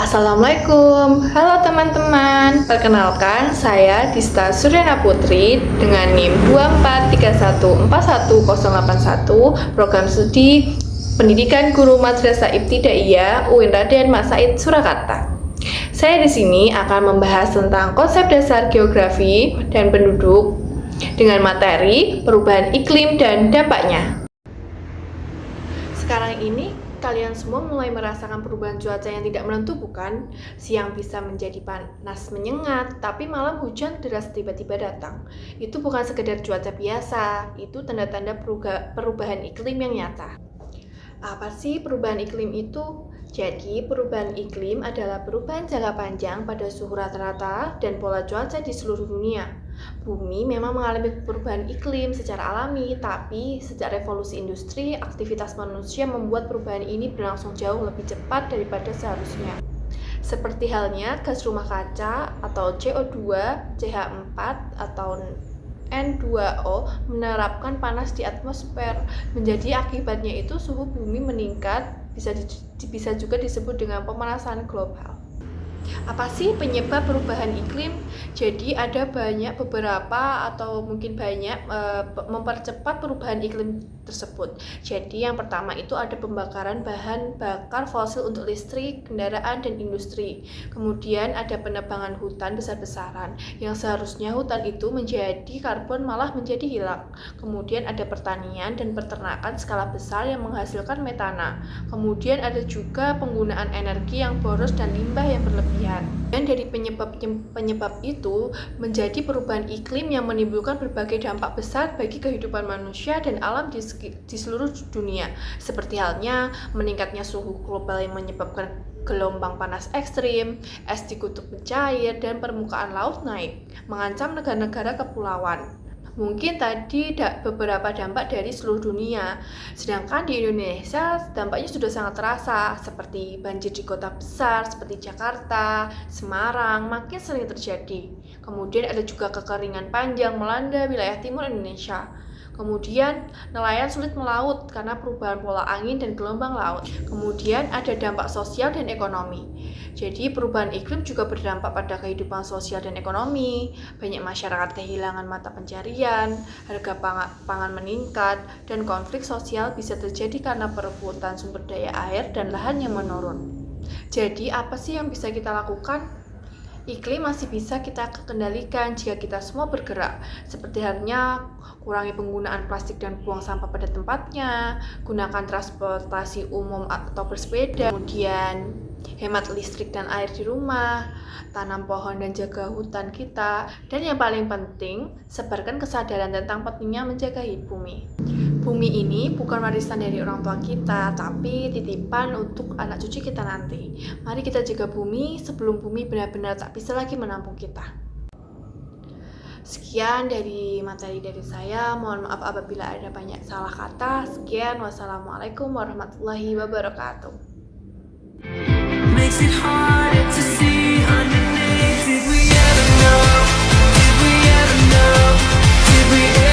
Assalamualaikum, halo teman-teman. Perkenalkan, saya Dista Suryana Putri dengan NIM 24314181, program studi Pendidikan Guru Madrasah Ibtidaiyah UIN Raden Mas Said Surakarta. Saya di sini akan membahas tentang konsep dasar geografi dan penduduk dengan materi perubahan iklim dan dampaknya. Sekarang ini kalian semua mulai merasakan perubahan cuaca yang tidak menentu, bukan? Siang bisa menjadi panas menyengat, tapi malam hujan deras tiba-tiba datang. Itu bukan sekedar cuaca biasa, itu tanda-tanda perubahan iklim yang nyata. Apa sih perubahan iklim itu? Jadi, perubahan iklim adalah perubahan jangka panjang pada suhu rata-rata dan pola cuaca di seluruh dunia. Bumi memang mengalami perubahan iklim secara alami, tapi sejak revolusi industri, aktivitas manusia membuat perubahan ini berlangsung jauh lebih cepat daripada seharusnya. Seperti halnya gas rumah kaca atau CO2, CH4 atau N2O menerapkan panas di atmosfer. Menjadi akibatnya itu suhu bumi meningkat, bisa juga disebut dengan pemanasan global. Apa sih penyebab perubahan iklim? Jadi ada beberapa atau mungkin banyak mempercepat perubahan iklim tersebut. Jadi yang pertama itu ada pembakaran bahan bakar fosil untuk listrik, kendaraan, dan industri. Kemudian ada penebangan hutan besar-besaran, yang seharusnya hutan itu menjadi karbon malah menjadi hilang. Kemudian ada pertanian dan peternakan skala besar yang menghasilkan metana. Kemudian ada juga penggunaan energi yang boros dan limbah yang berlebihan. Dan dari penyebab itu menjadi perubahan iklim yang menimbulkan berbagai dampak besar bagi kehidupan manusia dan alam di seluruh dunia. Seperti halnya meningkatnya suhu global yang menyebabkan gelombang panas ekstrim, es di kutub mencair, dan permukaan laut naik, mengancam negara-negara kepulauan. Mungkin tadi beberapa dampak dari seluruh dunia, sedangkan di Indonesia dampaknya sudah sangat terasa, seperti banjir di kota besar seperti Jakarta, Semarang makin sering terjadi. Kemudian ada juga kekeringan panjang melanda wilayah timur Indonesia. Kemudian nelayan sulit melaut karena perubahan pola angin dan gelombang laut. Kemudian ada dampak sosial dan ekonomi. Jadi perubahan iklim juga berdampak pada kehidupan sosial dan ekonomi. Banyak masyarakat kehilangan mata pencarian, harga pangan meningkat, dan konflik sosial bisa terjadi karena perebutan sumber daya air dan lahan yang menurun. Jadi apa sih yang bisa kita lakukan? Iklim masih bisa kita kendalikan jika kita semua bergerak, seperti halnya kurangi penggunaan plastik dan buang sampah pada tempatnya, gunakan transportasi umum atau bersepeda, kemudian hemat listrik dan air di rumah, tanam pohon dan jaga hutan kita, dan yang paling penting, sebarkan kesadaran tentang pentingnya menjaga bumi. Bumi ini bukan warisan dari orang tua kita, tapi titipan untuk anak cucu kita nanti. Mari kita jaga bumi sebelum bumi benar-benar tak bisa lagi menampung kita. Sekian dari materi dari saya. Mohon maaf apabila ada banyak salah kata. Sekian, wassalamualaikum warahmatullahi wabarakatuh. Makes it harder to see underneath. Did we ever know? Did we ever know? Did we ever